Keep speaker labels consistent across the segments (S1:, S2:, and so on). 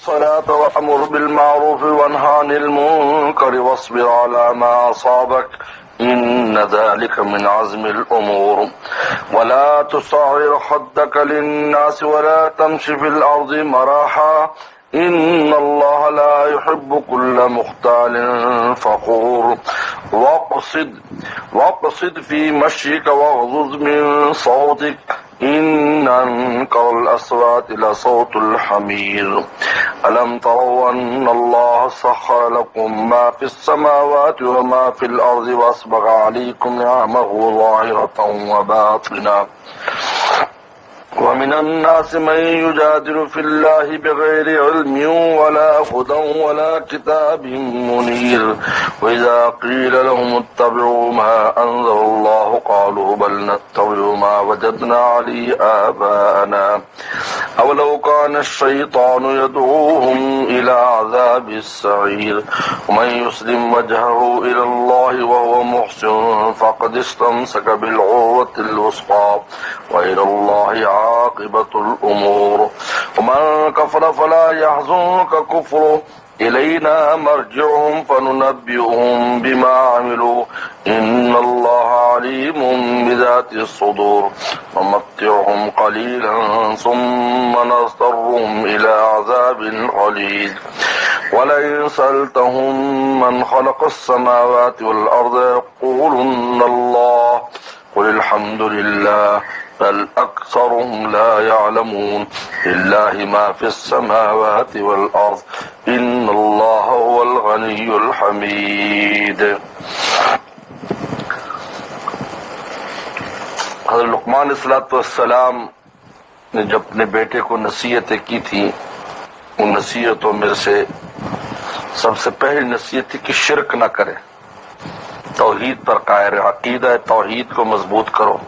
S1: الصلاة وأمر بالمعروف وانهى عن المنكر واصبر على ما أصابك إن ذلك من عزم الأمور ولا تصعر خدك للناس ولا تمش في الأرض مرحا إن الله لا يحب كل مختال فخور واقصد في مشيك واغضض من صوتك إن أنكر الأصوات لصوت الحمير ألم تروا أن الله سخر لكم ما في السماوات وما في الأرض وأسبغ عليكم نعمه ظاهرة وباطنة ومن الناس من يجادل في الله بغير علم ولا هدى ولا كتاب منير وإذا قيل لهم اتبعوا ما أنزل الله قالوا بل نتبع ما وجدنا عليه آباءنا أولو كان الشيطان يدعوهم إلى عذاب السعير ومن يسلم وجهه إلى الله وهو محسن فقد استمسك بالعروة الوثقى وإلى الله عاقبة الأمور ومن كفر فلا يحزنك كفره إلينا مرجعهم فننبئهم بما عملوا إن الله عليم بذات الصدور ومتعهم قليلا ثم نضطرهم إلى عذاب غليظ ولئن سألتهم من خلق السماوات والأرض يقولن الله قل الحمد لله بل أكثرهم لا يعلمون لله ما في السماوات والأرض إن الله هو الغني الحميد. حضرت لقمان علیہ السلام نے جب اپنے بیٹے کو نصیحتیں کی تھی ان نصیحتوں میں سے سب سے پہلی نصیحت تھی کہ شرک نہ کرے، توحید پر قائم رہے، عقیدہ توحید کو مضبوط کرو.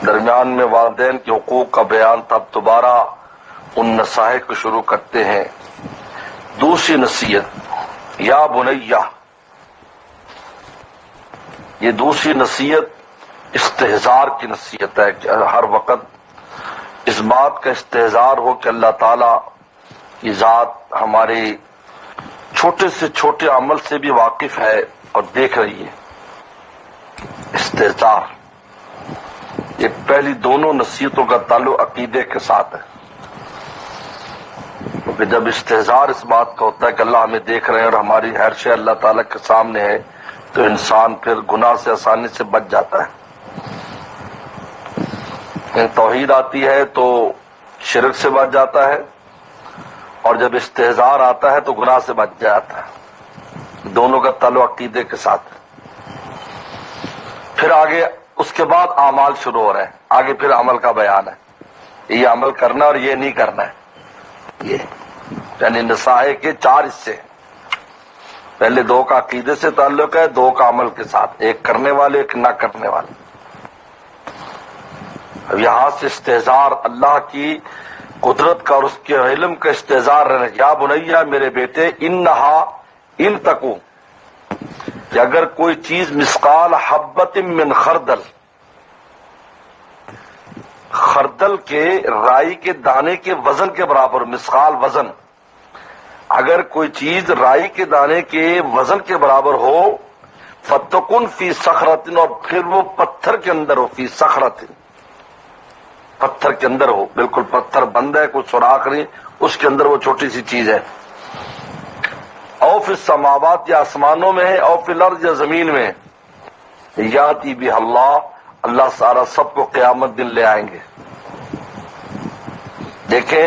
S1: درمیان میں والدین کے حقوق کا بیان تب دوبارہ ان نصائح کو شروع کرتے ہیں. دوسری نصیحت یا بنیہ، یہ دوسری نصیحت استحضار کی نصیحت ہے کہ ہر وقت اس بات کا استحضار ہو کہ اللہ تعالیٰ کی ذات ہمارے چھوٹے سے چھوٹے عمل سے بھی واقف ہے اور دیکھ رہی ہے. استحضار، یہ پہلی دونوں نصیحتوں کا تعلق عقیدے کے ساتھ ہے، کیونکہ جب استحضار اس بات کا ہوتا ہے کہ اللہ ہمیں دیکھ رہے ہیں اور ہماری ہر شے اللہ تعالیٰ کے سامنے ہے تو انسان پھر گناہ سے آسانی سے بچ جاتا ہے. توحید آتی ہے تو شرک سے بچ جاتا ہے اور جب استحضار آتا ہے تو گناہ سے بچ جاتا ہے. دونوں کا تعلق عقیدے کے ساتھ ہے. پھر آگے اس کے بعد اعمال شروع ہو رہے ہیں، آگے پھر عمل کا بیان ہے. یہ عمل کرنا اور یہ نہیں کرنا ہے، یہ یعنی نصائح کے چار حصے. پہلے دو کا عقیدے سے تعلق ہے، دو کا عمل کے ساتھ، ایک کرنے والے ایک نہ کرنے والے. اب یہاں سے استحضار اللہ کی قدرت کا اور اس کے علم کا استحضار رہنا. یا بنیا، میرے بیٹے، انہا ان تکو، کہ اگر کوئی چیز مثقال حبت من خردل، خردل کے رائی کے دانے کے وزن کے برابر، مثقال وزن، اگر کوئی چیز رائی کے دانے کے وزن کے برابر ہو، فتکن فی صخرۃ، اور پھر وہ پتھر کے اندر ہو، فی صخرۃ، پتھر کے اندر ہو، بالکل پتھر بند ہے، کوئی سوراخ نہیں، اس کے اندر وہ چھوٹی سی چیز ہے. او فی السماوات، یا آسمانوں میں ہے، او فی الارض، یا زمین میں. یاتی بہ اللہ، اللہ سارا سب کو قیامت دن لے آئیں گے. دیکھیں،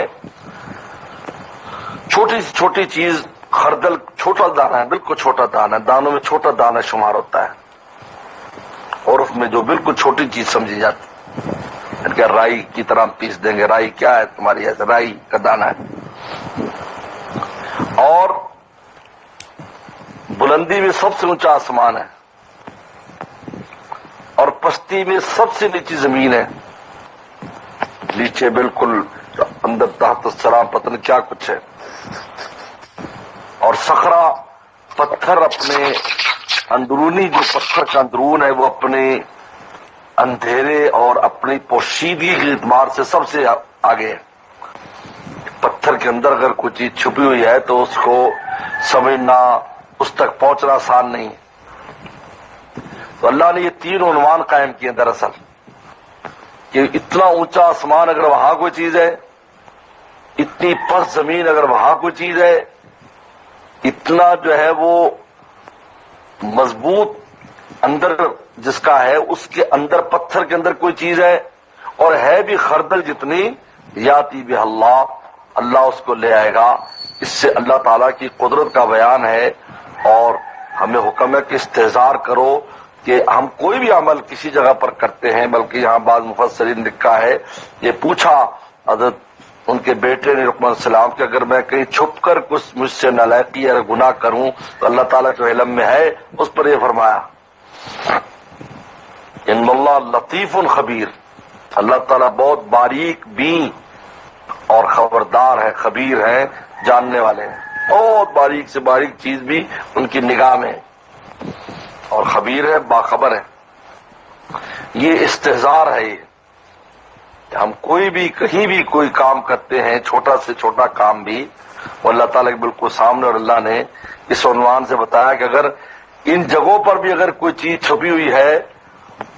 S1: چھوٹی سی چھوٹی چیز، خردل چھوٹا دانہ ہے، بالکل چھوٹا دانہ ہے، دانوں میں چھوٹا دانہ شمار ہوتا ہے، اور اس میں جو بالکل چھوٹی چیز سمجھی جاتی ہے کہ رائی کی طرح پیس دیں گے. رائی کیا ہے تمہاری؟ ایسے رائی کا دانہ ہے. اور بلندی میں سب سے اونچا آسمان ہے اور پستی میں سب سے نیچی زمین ہے. نیچے بالکل اندر تحت السلام پتہ نہیں کیا کچھ ہے. اور صخرہ، پتھر اپنے اندرونی، جو پتھر کا اندرون ہے وہ اپنے اندھیرے اور اپنی پوشیدگی کے اعتبار سے سب سے آگے ہے. کے اندر اگر کوئی چیز چھپی ہوئی ہے تو اس کو سمجھنا، اس تک پہنچنا آسان نہیں ہے۔ تو اللہ نے یہ 3 عنوان قائم کیے دراصل، کہ اتنا اونچا آسمان اگر وہاں کوئی چیز ہے، اتنی پست زمین اگر وہاں کوئی چیز ہے، اتنا جو ہے وہ مضبوط اندر جس کا ہے، اس کے اندر پتھر کے اندر کوئی چیز ہے، اور ہے بھی خردل جتنی، یاتی بہ اللہ، اللہ اس کو لے آئے گا۔ اس سے اللہ تعالیٰ کی قدرت کا بیان ہے، اور ہمیں حکم ہے کہ استحضار کرو کہ ہم کوئی بھی عمل کسی جگہ پر کرتے ہیں، بلکہ یہاں بعض مفسرین نے لکھا ہے، یہ پوچھا حضرت ان کے بیٹے نے لقمان السلام کہ اگر میں کہیں چھپ کر کچھ مجھ سے نالائقی یا گناہ کروں تو اللہ تعالیٰ کے علم میں ہے، اس پر یہ فرمایا ان اللہ لطیف خبیر، اللہ تعالیٰ بہت باریک بین اور خبردار ہے، خبیر ہے، جاننے والے ہیں، بہت باریک سے باریک چیز بھی ان کی نگاہ میں ہے، اور خبیر ہے، باخبر ہے۔ یہ استحضار ہے، یہ ہم کوئی بھی کہیں بھی کوئی کام کرتے ہیں، چھوٹا سے چھوٹا کام بھی، وہ اللہ تعالیٰ کے بالکل سامنے، اور اللہ نے اس عنوان سے بتایا کہ اگر ان جگہوں پر بھی اگر کوئی چیز چھپی ہوئی ہے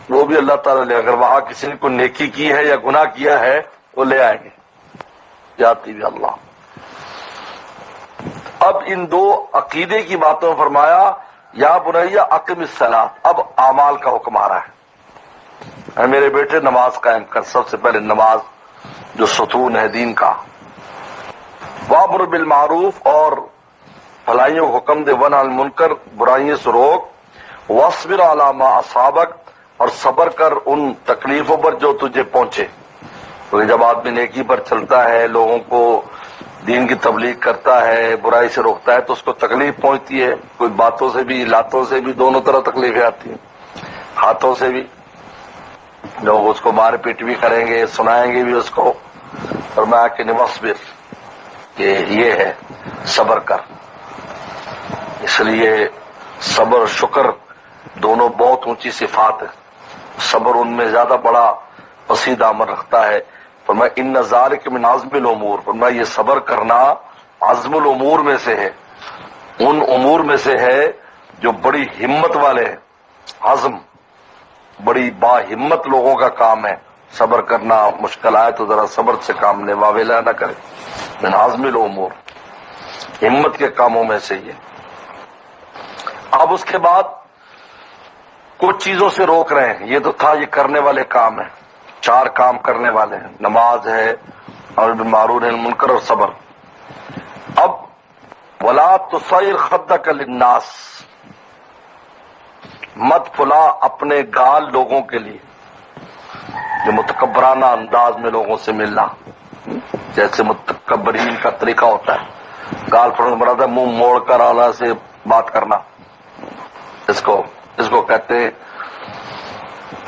S1: وہ بھی اللہ تعالیٰ نے، اگر وہاں کسی نے کوئی نیکی کی ہے یا گناہ کیا ہے وہ لے آئیں گے، جاتی بھی اللہ۔ اب ان 2 عقیدے کی باتوں میں فرمایا یا بنیا اقم الصلاۃ، اب اعمال کا حکم آ رہا ہے، اے میرے بیٹے نماز قائم کر، سب سے پہلے نماز جو ستون ہے دین کا، وامر بالمعروف، اور بھلائیوں کو حکم دے، ونہی عن المنکر، برائیوں سے روک، واصبر علی ما اصابک، اور صبر کر ان تکلیفوں پر جو تجھے پہنچے، کیونکہ جب آدمی نیکی پر چلتا ہے، لوگوں کو دین کی تبلیغ کرتا ہے، برائی سے روکتا ہے، تو اس کو تکلیف پہنچتی ہے، کوئی باتوں سے بھی، لاتوں سے بھی، دونوں طرح تکلیفیں آتی ہیں، ہاتھوں سے بھی، لوگ اس کو مار پیٹ بھی کریں گے، سنائیں گے بھی اس کو، اور میں کہ واصبر، کہ یہ ہے صبر کر۔ اس لیے صبر اور شکر دونوں بہت اونچی صفات ہیں، صبر ان میں زیادہ بڑا وسیع دامن رکھتا ہے۔ فرمایا ان ذالک من عزم الامور، فرمایا یہ صبر کرنا عزم الامور میں سے ہے، ان امور میں سے ہے جو بڑی ہمت والے ہیں، عزم بڑی با ہمت لوگوں کا کام ہے، صبر کرنا مشکل آئے تو ذرا صبر سے کام لے، واویلا نہ کرے، من عزم الامور، ہمت کے کاموں میں سے یہ۔ اب اس کے بعد کچھ چیزوں سے روک رہے ہیں، یہ تو تھا یہ کرنے والے کام ہیں، 4 کام کرنے والے ہیں، نماز ہے، امر بالمعروف نہی عن المنکر، اور صبر۔ اب ولا تصعر خدک للناس، مت پھلا اپنے گال لوگوں کے لیے، جو متکبرانہ انداز میں لوگوں سے ملنا، جیسے متکبرین کا طریقہ ہوتا ہے، گال پھلانا مراد ہے منہ موڑ کر اعلیٰ سے بات کرنا، اس کو کہتے ہیں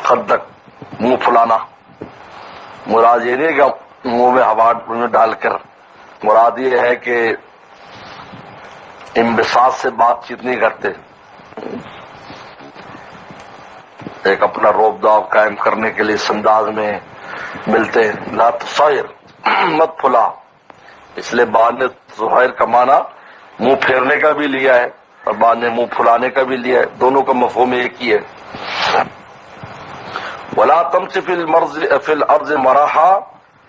S1: خدک، منہ پھلانا۔ مراد یہ نہیں کہ منہ میں ہوا میں ڈال کر، مراد یہ ہے کہ انبساط سے بات چیت نہیں کرتے، ایک اپنا روب داب قائم کرنے کے لیے اس انداز میں ملتے ہیں۔ لا تصعر، مت پھلا، اس لیے بعد نے ظہیر کا معنی منہ پھیرنے کا بھی لیا ہے اور بعد نے منہ پھلانے کا بھی لیا ہے، دونوں کا مفہوم ایک ہی ہے۔ ولا تمشِ فی الارض مرحا،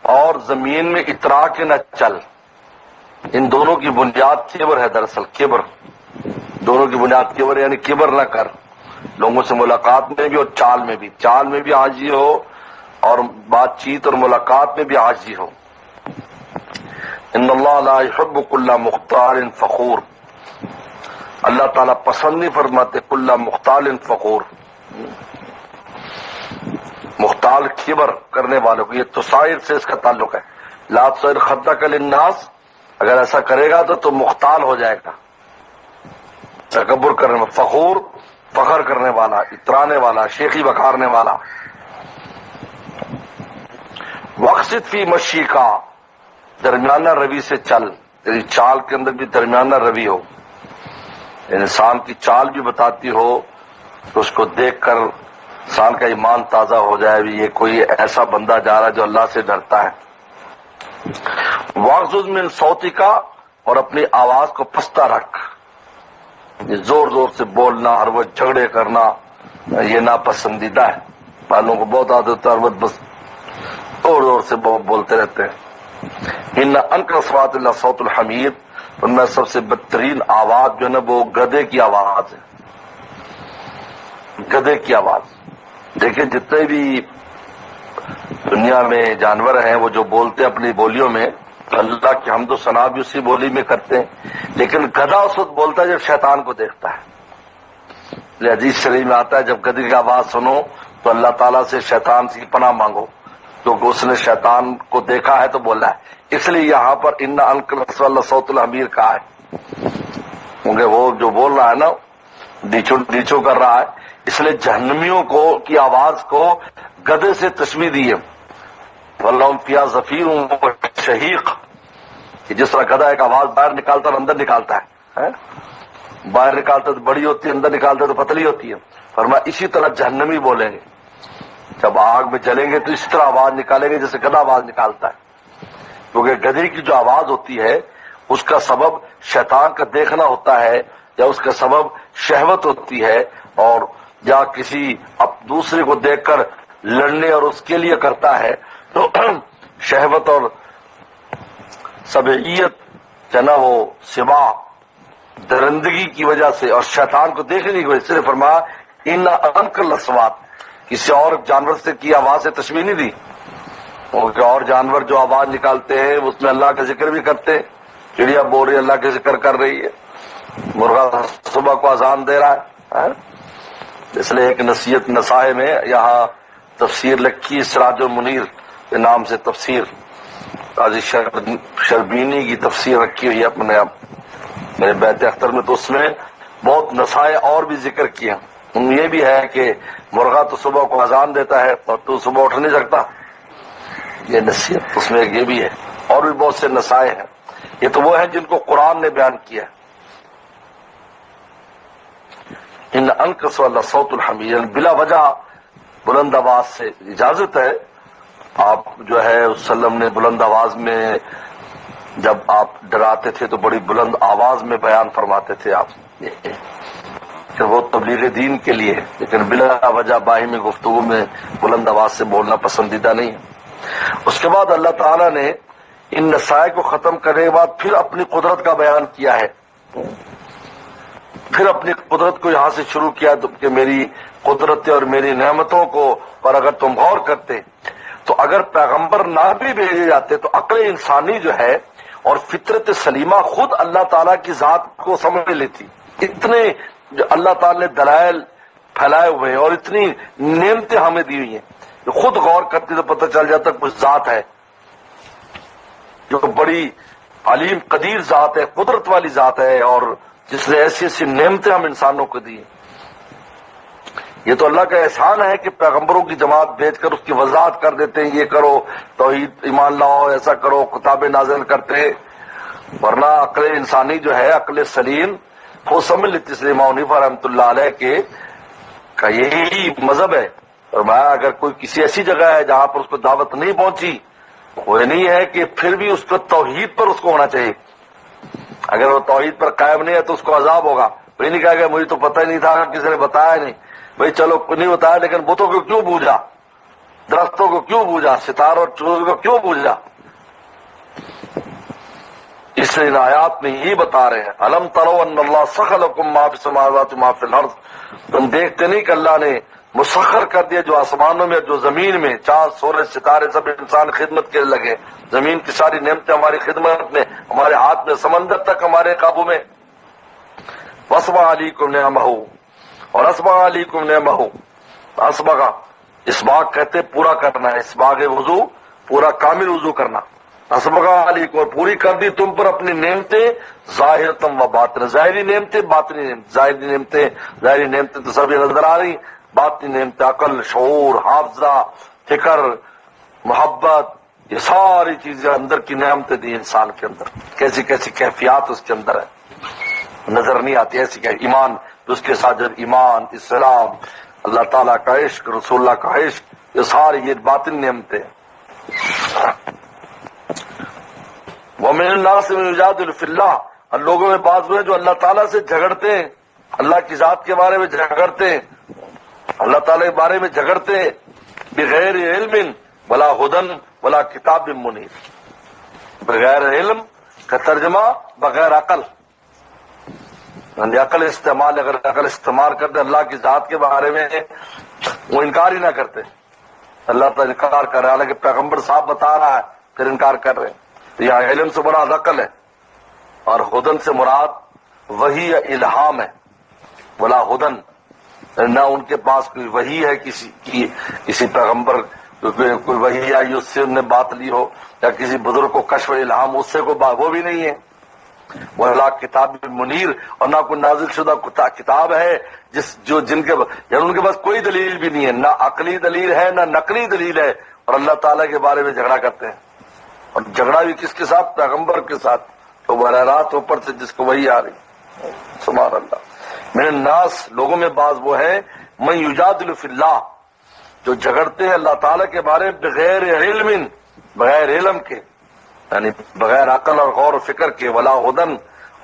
S1: اور زمین میں اترا کے نہ چل، ان دونوں کی بنیاد کبر ہے، دراصل کبر، دونوں کی بنیاد کبر، یعنی کبر نہ کر، لوگوں سے ملاقات میں بھی اور چال میں بھی عاجزی ہو، اور بات چیت اور ملاقات میں بھی عاجزی ہو۔ ان اللہ لا يحب كل مختال فخور، اللہ تعالیٰ پسند نہیں فرماتے کل مختال فخور، مختال کبر کرنے والوں کو، یہ تصائر سے اس کا تعلق ہے۔ لا تصعر خدک للناس، اگر ایسا کرے گا تو مختال ہو جائے گا، تکبر کرنے والا، فخور فخر کرنے والا، اترانے والا، شیخی بکارنے والا۔ واقصد فی مشی کا، درمیانہ روی سے چل، تیری چال کے اندر بھی درمیانہ روی ہو، انسان کی چال بھی بتاتی ہو تو اس کو دیکھ کر انسان کا ایمان تازہ ہو جائے، بھی یہ کوئی ایسا بندہ جا رہا ہے جو اللہ سے ڈرتا ہے۔ واغضض من صوتک، اور اپنی آواز کو پستہ رکھ. یہ زور زور سے بولنا، ہر وقت جھگڑے کرنا، یہ ناپسندیدہ ہے. والوں کو بہت عادت ہے ہر وقت بس زور زور سے بولتے رہتے ہیں. ان انکر اصوات اللہ صوت الحمیر، ان میں سب سے بدترین آواز جو ہے نا وہ گدھے کی آواز ہے. گدھے کی آواز. دیکھیں جتنے بھی دنیا میں جانور ہیں وہ جو بولتے ہیں اپنی بولیوں میں، اللہ کی حمد و ثنا بھی اسی بولی میں کرتے ہیں، لیکن گدھا اس وقت بولتا ہے جب شیطان کو دیکھتا ہے. حدیث شریف میں آتا ہے جب گدھے کی آواز سنو تو اللہ تعالیٰ سے شیطان کی پناہ مانگو، کیونکہ اس نے شیطان کو دیکھا ہے تو بولا ہے. اس لیے یہاں پر ان انکر اللہ صوت الحمیر کہا ہے، کیونکہ وہ جو بول رہا ہے نا ڈیچو ڈیچو کر رہا ہے. اس لیے جہنمیوں کو کی آواز کو گدھے سے تشبیہ دی ہے. وَلَهُمْ فِيهَا زَفِيرٌ وَشَهِيقٌ، کہ جس طرح گدھا ایک آواز باہر نکالتا اور اندر نکالتا ہے، باہر نکالتا تو بڑی ہوتی ہے، اندر نکالتا تو پتلی ہوتی ہے. فرمایا اسی طرح جہنمی بولیں گے جب آگ میں جلیں گے تو اسی طرح آواز نکالیں گے جیسے گدھا آواز نکالتا ہے. کیونکہ گدھے کی جو آواز ہوتی ہے اس کا سبب شیطان کا دیکھنا ہوتا ہے، یا اس کا سبب شہوت ہوتی ہے، اور یا کسی اب دوسرے کو دیکھ کر لڑنے اور اس کے لیے کرتا ہے. تو شہوت اور سبعیت جو نا وہ سبا درندگی کی وجہ سے اور شیطان کو دیکھنے کی وجہ سے فرمایا ان انکر الاصوات، کسی اور جانور سے کی آواز سے تشبیہ نہیں دی. اور جانور جو آواز نکالتے ہیں اس میں اللہ کا ذکر بھی کرتے ہیں. چڑیا بول رہی اللہ کا ذکر کر رہی ہے، مرغا صبح کو اذان دے رہا ہے. اس لیے ایک نصیحت نصائح میں یہاں تفسیر لکھی سراج المنیر کے نام سے تفسیر قاضی شربینی کی تفسیر رکھی ہوئی ہے اپنے میرے بیت اختر میں. تو اس میں بہت نصائح اور بھی ذکر کیا. یہ بھی ہے کہ مرغا تو صبح کو اذان دیتا ہے اور تو صبح اٹھ نہیں سکتا، یہ نصیحت اس میں یہ بھی ہے. اور بھی بہت سے نصائح ہیں. یہ تو وہ ہیں جن کو قرآن نے بیان کیا. ان انکس والا صوت الحمیر، بلا وجہ بلند آواز سے اجازت ہے. آپ جو ہے وسلم نے بلند آواز میں جب آپ ڈراتے تھے تو بڑی بلند آواز میں بیان فرماتے تھے آپ، کہ وہ تبلیغ دین کے لیے، لیکن بلا وجہ باہمی گفتگو میں بلند آواز سے بولنا پسندیدہ نہیں ہے. اس کے بعد اللہ تعالیٰ نے ان نصائح کو ختم کرنے کے بعد پھر اپنی قدرت کا بیان کیا ہے. پھر اپنی قدرت کو یہاں سے شروع کیا کہ میری قدرت اور میری نعمتوں کو پر اگر تم غور کرتے تو اگر پیغمبر نہ بھی بھیجے جاتے تو عقل انسانی جو ہے اور فطرت سلیمہ خود اللہ تعالیٰ کی ذات کو سمجھ لیتی. اتنے جو اللہ تعالیٰ نے دلائل پھیلائے ہوئے ہیں اور اتنی نعمتیں ہمیں دی ہوئی ہیں، خود غور کرتی تو پتہ چل جاتا کچھ ذات ہے جو بڑی علیم قدیر ذات ہے، قدرت والی ذات ہے، اور جس نے ایسی ایسی نعمتیں ہم انسانوں کو دی. یہ تو اللہ کا احسان ہے کہ پیغمبروں کی جماعت بھیج کر اس کی وضاحت کر دیتے ہیں، یہ کرو توحید ایمان لاؤ، ایسا کرو، کتابیں نازل کرتے ہیں. ورنہ عقل انسانی جو ہے، عقل سلیم وہ سمجھ لیتی. اس لیے امام حنیفہ رحمۃ اللہ علیہ کا یہی مذہب ہے. اور میں اگر کوئی کسی ایسی جگہ ہے جہاں پر اس کو دعوت نہیں پہنچی، وہ نہیں ہے کہ پھر بھی اس کو توحید پر اس کو ہونا چاہیے. اگر وہ توحید پر قائم نہیں ہے تو اس کو عذاب ہوگا. وہی نہیں کہا کہ مجھے تو پتہ ہی نہیں تھا، کسی نے بتایا نہیں. بھائی چلو نہیں بتایا، لیکن بتوں کو کیوں بوجھا، درختوں کو کیوں بوجھا، ستاروں اور چوزوں کو کیوں بوجھا؟ اس لیے آیات میں یہی بتا رہے ہیں الم تروا ان اللہ سخر لکم ما فی السماوات و ما فی الارض، تم دیکھتے نہیں کہ اللہ نے مسخر کر دیا جو آسمانوں میں جو زمین میں، چاند سورج ستارے سب انسان خدمت کے لگے. زمین کی ساری نعمتیں ہماری خدمت میں، ہمارے ہاتھ میں، سمندر تک ہمارے قابو میں. واسبغ علیکم نعمہ، اور اسبغ علیکم نعمہ. اسبغ اسباغ کہتے پورا کرنا ہے، اسباغ وضو پورا کامل وضو کرنا. اسبغ علیکم، اور پوری کر دی تم پر اپنی نعمتیں ظاہرتم و باطن، ظاہری نعمتیں باطنی نعمتیں. ظاہری نعمتیں تو سبھی نظر آ رہی، باطنی نعمتیں عقل، شعور، حافظہ، فکر، محبت، یہ ساری چیزیں اندر کی نعمتیں دی انسان کے اندر. کیسی کیسی کیفیات اس کے اندر ہے، نظر نہیں آتی. ایسی کہ ایمان اس کے ساتھ جب ایمان، اسلام، اللہ تعالیٰ کا عشق، رسول اللہ کا عشق، یہ ساری یہ باطن نعمتیں. ومن الناس من یجادل فی اللہ، اور لوگوں میں بعض وہ ہیں جو اللہ تعالیٰ سے جھگڑتے ہیں، اللہ کی ذات کے بارے میں جھگڑتے ہیں، اللہ تعالیٰ کے بارے میں جھگڑتے ہیں، بغیر علم ولا ہدن ولا کتاب منیر، بغیر علم کا ترجمہ بغیر عقل، یعنی عقل استعمال، اگر عقل استعمال کرتے اللہ کی ذات کے بارے میں وہ انکار ہی نہ کرتے، اللہ تعالیٰ انکار کر رہا ہے، حالانکہ پیغمبر صاحب بتا رہا ہے پھر انکار کر رہے ہیں۔ تو یہاں علم سے مراد عقل ہے، اور ہدن سے مراد وحی یا الہام ہے، ولا ہدن، نہ ان کے پاس کوئی وحی ہے کسی پیغمبر کوئی وحی آئی اس سے انہوں نے بات لی ہو، یا کسی بزرگ کو کشف الہام اس سے کوئی بات، وہ بھی نہیں ہے۔ ولا کتاب منیر، اور نہ کوئی نازل شدہ کتاب ہے جن کے یعنی ان کے پاس کوئی دلیل بھی نہیں ہے، نہ عقلی دلیل ہے نہ نقلی دلیل ہے، اور اللہ تعالیٰ کے بارے میں جھگڑا کرتے ہیں، اور جھگڑا بھی کس کے ساتھ؟ پیغمبر کے ساتھ، تو براہ راست اوپر سے جس کو وہی آ رہی۔ سبحان اللہ۔ من الناس، لوگوں میں بعض وہ ہیں، من یجادل فی اللہ، جو جھگڑتے ہیں اللہ تعالیٰ کے بارے میں بغیر علم، بغیر علم کے، یعنی بغیر عقل اور غور و فکر کے، ولا ہدن،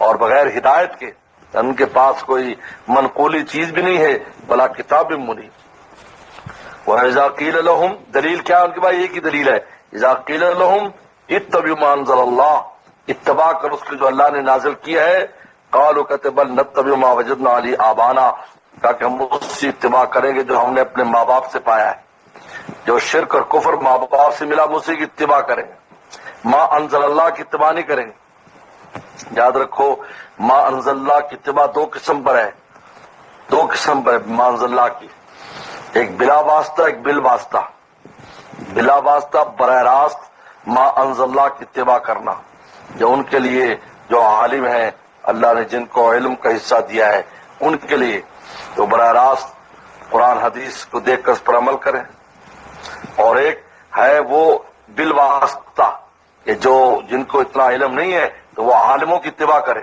S1: اور بغیر ہدایت کے، ان کے پاس کوئی منقولی چیز بھی نہیں ہے، ولا کتاب منیر۔ وَإِذَا قِيلَ لَهُمْ، دلیل کیا ان کے پاس؟ ایک ہی دلیل ہے، اذا قیل لهم اتبعوا ما انزل اللہ، اتباع کر اس کے جو اللہ نے نازل کیا ہے، قالوا کہتے بل نتبع ما وجدنا علی آبانا، کہا کہ ہم اس سے اتباع کریں گے جو ہم نے اپنے ماں باپ سے پایا ہے، جو شرک اور کفر ماں باپ سے ملا اسی کی اتباع کریں گے، ما انزل اللہ کی اتباع نہیں کریں گے۔ یاد رکھو ما انزل اللہ کی اتباع دو قسم پر ہے، دو قسم پر ہے ما انزل اللہ کی، ایک بلا واسطہ، ایک بال واسطہ۔ بلا واسطہ براہ راست ما انزل اللہ کی اتباع کرنا، جو ان کے لیے جو عالم ہیں، اللہ نے جن کو علم کا حصہ دیا ہے ان کے لیے، تو براہ راست قرآن حدیث کو دیکھ کر اس پر عمل کریں۔ اور ایک ہے وہ بالواسطہ کہ جو جن کو اتنا علم نہیں ہے تو وہ عالموں کی اتباع کریں۔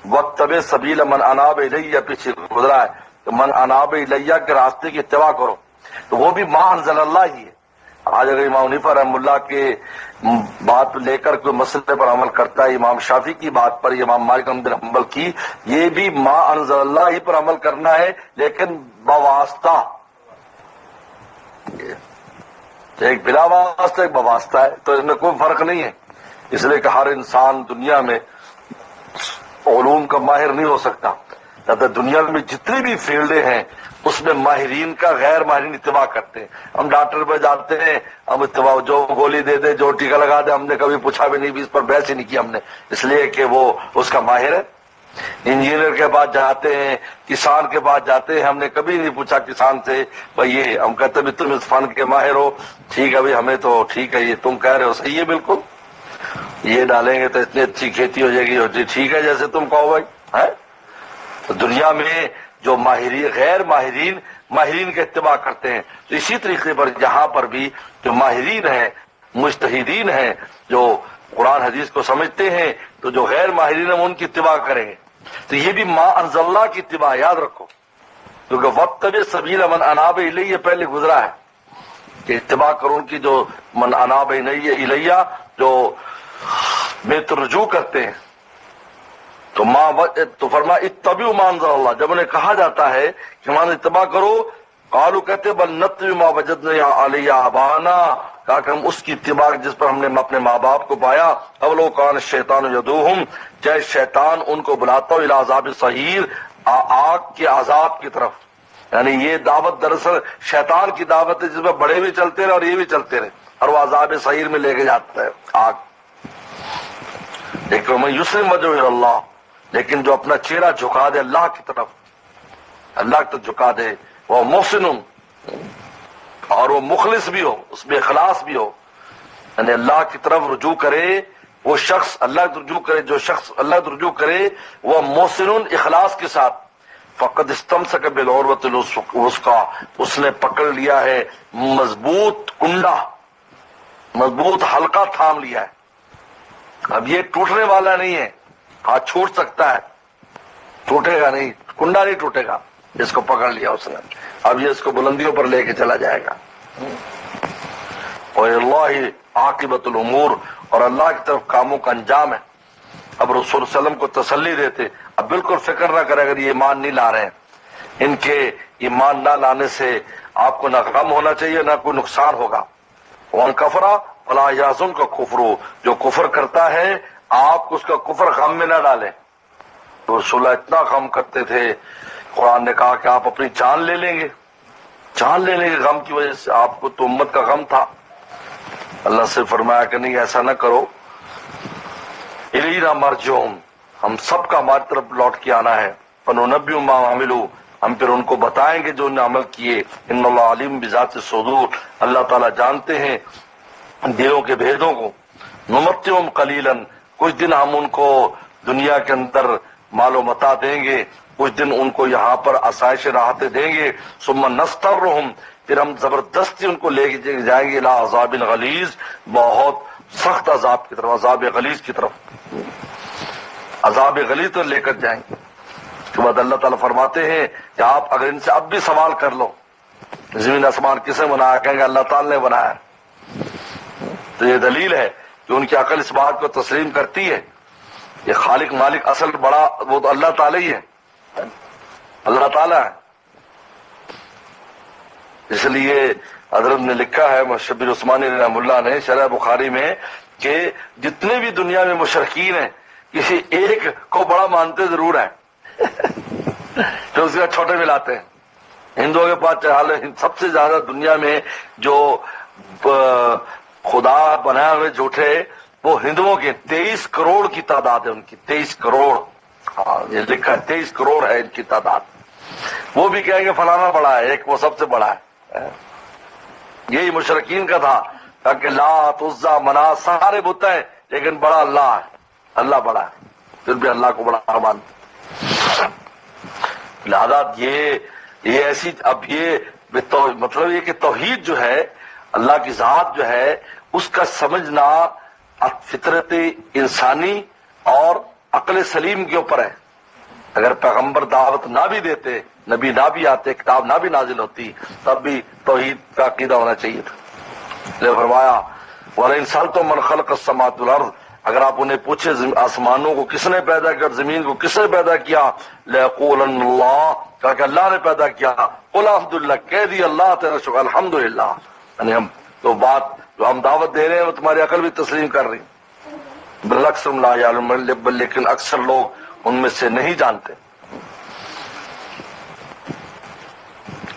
S1: واتبع سبیل من اناب الیہ، پیچھے گزرا ہے تو من اناب الیہ کے راستے کی اتباع کرو، تو وہ بھی ما انزل اللہ ہی ہے۔ آج اگر امام حنیفہ رحمہ اللہ کے بات لے کر کوئی مسئلے پر عمل کرتا ہے، امام شافعی کی بات پر، امام مالک بن حنبل کی، یہ بھی ما انزل اللہ ہی پر عمل کرنا ہے، لیکن بواسطہ، ایک بلا واسطہ ایک بواسطہ ہے، تو اس میں کوئی فرق نہیں ہے، اس لیے کہ ہر انسان دنیا میں علوم کا ماہر نہیں ہو سکتا، لہذا دنیا میں جتنی بھی فیلڈیں ہیں اس میں ماہرین کا غیر ماہرین اتباع کرتے ہیں۔ ہم ڈاکٹر پہ جاتے ہیں، ہم اتباع، جو گولی دے دے، جو ٹیکا لگا دے، ہم نے کبھی پوچھا بھی نہیں، بھی اس پر بحث ہی نہیں کی ہم نے، اس لیے کہ وہ اس کا ماہر ہے۔ انجینئر کے پاس جاتے ہیں، کسان کے پاس جاتے ہیں، ہم نے کبھی نہیں پوچھا کسان سے بھائی یہ، ہم کہتے ہیں تم اس فن کے ماہر ہو، ٹھیک ہے بھائی، ہمیں تو ٹھیک ہے، یہ تم کہہ رہے ہو صحیح ہے، بالکل یہ ڈالیں گے تو اتنی اچھی کھیتی ہو جائے گی، ٹھیک ہے جیسے تم کہو بھائی، ہے۔ تو دنیا میں جو ماہرین، غیر ماہرین ماہرین کا اتباع کرتے ہیں، تو اسی طریقے پر یہاں پر بھی جو ماہرین ہیں، مجتہدین ہیں، جو قرآن حدیث کو سمجھتے ہیں، تو جو غیر ماہرین ہیں ان کی اتباع کریں گے۔ تو یہ بھی ما انزل اللہ کی اتباع، یاد رکھو، کیونکہ واتبع سبیل من اناب الیہ پہلے گزرا ہے کہ اتباع کرو ان کی جو من اناب الیہ، جو میں رجوع کرتے ہیں، تو فرما اتبعوا ما انزل اللہ، جب انہیں کہا جاتا ہے کہ ہمارا اتباع کرو، قالوا کہتے بل نتبع ما وجدنا علیہ آبانا، کہا کہ ہم اس کی اتباع جس پر ہم نے اپنے ماں باپ کو پایا، اولو کان الشیطان یدعوہم، چاہے شیطان ان کو بلاتا ہو الی عذاب السعیر، آگ کے عذاب کی طرف، یعنی یہ دعوت دراصل شیطان کی دعوت ہے جس میں بڑے بھی چلتے رہے اور یہ بھی چلتے رہے، اور وہ عذاب سعیر میں لے کے جاتا ہے آگ۔ لیکن من یسلم وجہہ الی اللہ، لیکن جو اپنا چہرہ جھکا دے اللہ کی طرف، اللہ کی طرف جھکا دے، وہ محسن اور وہ مخلص بھی ہو، اس میں اخلاص بھی ہو، یعنی اللہ کی طرف رجوع کرے وہ شخص، اللہ کی رجوع کرے جو شخص اللہ کی رجوع کرے وہ محسن اخلاص کے ساتھ، فقد استمسک بالعروۃ الوثقی، اس نے پکڑ لیا ہے مضبوط کنڈا، مضبوط حلقہ تھام لیا ہے، اب یہ ٹوٹنے والا نہیں ہے، ہاں چھوٹ سکتا ہے، ٹوٹے گا نہیں، کنڈا نہیں ٹوٹے گا، جس کو پکڑ لیا اس نے، اب یہ اس کو بلندیوں پر لے کے چلا جائے گا۔ اور اللہ عاقبت الامور، اور اللہ کی طرف کاموں کا انجام ہے۔ اب رسول صلی اللہ علیہ وسلم کو تسلی دیتے، اب بالکل فکر نہ کرے اگر یہ ایمان نہیں لا رہے ہیں، ان کے ایمان نہ لانے سے آپ کو نہ غم ہونا چاہیے نہ کوئی نقصان ہوگا۔ وَمَنْ كَفَرَ فَلَا يَحْزُنْكَ كُفْرُهُ، جو کفر کرتا ہے آپ اس کا کفر غم میں نہ ڈالیں۔ تو رسول اللہ اتنا غم کرتے تھے، قرآن نے کہا کہ آپ اپنی جان لے لیں گے، جان لے لیں گے غم کی وجہ سے، آپ کو تو امت کا غم تھا۔ اللہ سے فرمایا کہ نہیں ایسا نہ کرو، الینا مرجعہم، ہم سب کا ہماری طرف لوٹ کے آنا ہے، فننبئہم بما عملوا، ہم پھر ان کو بتائیں گے جو انہیں عمل کیے۔ ان اللہ علیم بذات الصدور، اللہ تعالیٰ جانتے ہیں دلوں کے بھیدوں کو۔ نمتعہم قلیلا، کچھ دن ہم ان کو دنیا کے اندر مال و متاع دیں گے، کچھ دن ان کو یہاں پر آسائش راحتیں دیں گے، ثم نضطرہم، پھر ہم زبردستی ان کو لے کے جائیں گے الی عذاب غلیظ، بہت سخت عذاب کی طرف، عذاب غلیظ کی طرف، عذاب غلیظ تو لے کر جائیں گے۔ اس کے بعد اللہ تعالیٰ فرماتے ہیں کہ آپ اگر ان سے اب بھی سوال کر لو، زمین آسمان کسے بنایا، کہیں گے اللہ تعالیٰ نے بنایا۔ تو یہ دلیل ہے کہ ان کی عقل اس بات کو تسلیم کرتی ہے یہ خالق مالک اصل بڑا وہ تو اللہ تعالیٰ ہی ہے، اللہ تعالیٰ ہے۔ اس لیے حضرت نے لکھا ہے شبیر عثمانی رحمہ اللہ نے شرح بخاری میں کہ جتنے بھی دنیا میں مشرکین ہیں کسی ایک کو بڑا مانتے ضرور ہیں جو اس کا چھوٹے ملاتے ہیں۔ ہندوؤں کے پاس سب سے زیادہ دنیا میں جو خدا بنائے ہوئے جھوٹے وہ ہندوؤں کے 23 کروڑ کی تعداد ہے، ان کی 23 کروڑ، ہاں یہ لکھا ہے 23 کروڑ ہے ان کی تعداد۔ وہ بھی کہیں گے فلانا بڑا ہے، ایک وہ سب سے بڑا ہے۔ یہی مشرکین کا تھا کہ لات عزا منات سارے بت ہیں لیکن بڑا اللہ ہے، اللہ بڑا ہے، پھر بھی اللہ کو بڑا مانتے۔ لہذا یہ ایسی اب یہ مطلب یہ کہ توحید جو ہے اللہ کی ذات جو ہے اس کا سمجھنا فطرت انسانی اور عقل سلیم کے اوپر ہے۔ اگر پیغمبر دعوت نہ بھی دیتے، نبی نہ بھی آتے، کتاب نہ بھی نازل ہوتی، تب بھی توحید کا عقیدہ ہونا چاہیے تھا۔ لے فرمایا وَلَئِنْ سَأَلْتُم مَّنْ خَلَقَ السَّمَاوَاتِ وَالْأَرْضَ، اگر آپ انہیں پوچھے آسمانوں کو کس نے پیدا کیا اور زمین کو کس نے پیدا کیا، لَيَقُولَنَّ اللَّهُ، کہا کہ اللہ نے پیدا کیا، قُلْ الْحَمْدُلِلَّهِ، کہہ دی اللہ تعالیٰ شکر الحمدللہ، یعنی ہم تو بات جو ہم دعوت دے رہے ہیں وہ تمہاری عقل بھی تسلیم کر رہی، بل اکثرهم لا یعلمون، لیکن اکثر لوگ ان میں سے نہیں جانتے۔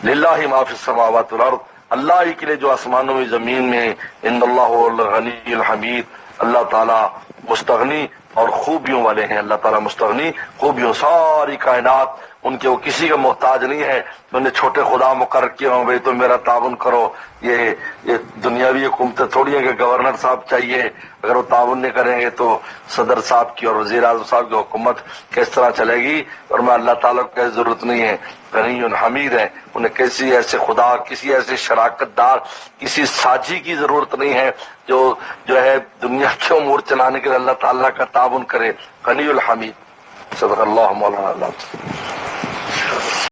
S1: للہ ما فی السماوات والارض، اللہ ہی کے لیے جو آسمانوں میں زمین میں، ان اللہ هو الغنی الحمید، اللہ تعالیٰ مستغنی اور خوبیوں والے ہیں، اللہ تعالیٰ مستغنی خوبیوں، ساری کائنات ان کے وہ کسی کا محتاج نہیں ہے۔ انہوں نے چھوٹے خدا مقرر کیے ہوں بھائی تم میرا تعاون کرو، یہ دنیاوی حکومتیں تھوڑی ہیں کہ گورنر صاحب چاہیے، اگر وہ تعاون نہیں کریں گے تو صدر صاحب کی اور وزیر اعظم صاحب کی حکومت کس طرح چلے گی؟ اور میں اللہ تعالیٰ کو کوئی ضرورت نہیں ہے، غنی حمید ہے، انہیں کسی ایسے خدا، کسی ایسے شراکت دار، کسی ساجی کی ضرورت نہیں ہے جو ہے دنیا کے امور چلانے کے لیے اللہ تعالیٰ کا تعاون کرے۔ غنی الحمید۔ صدق اللہ مولانا۔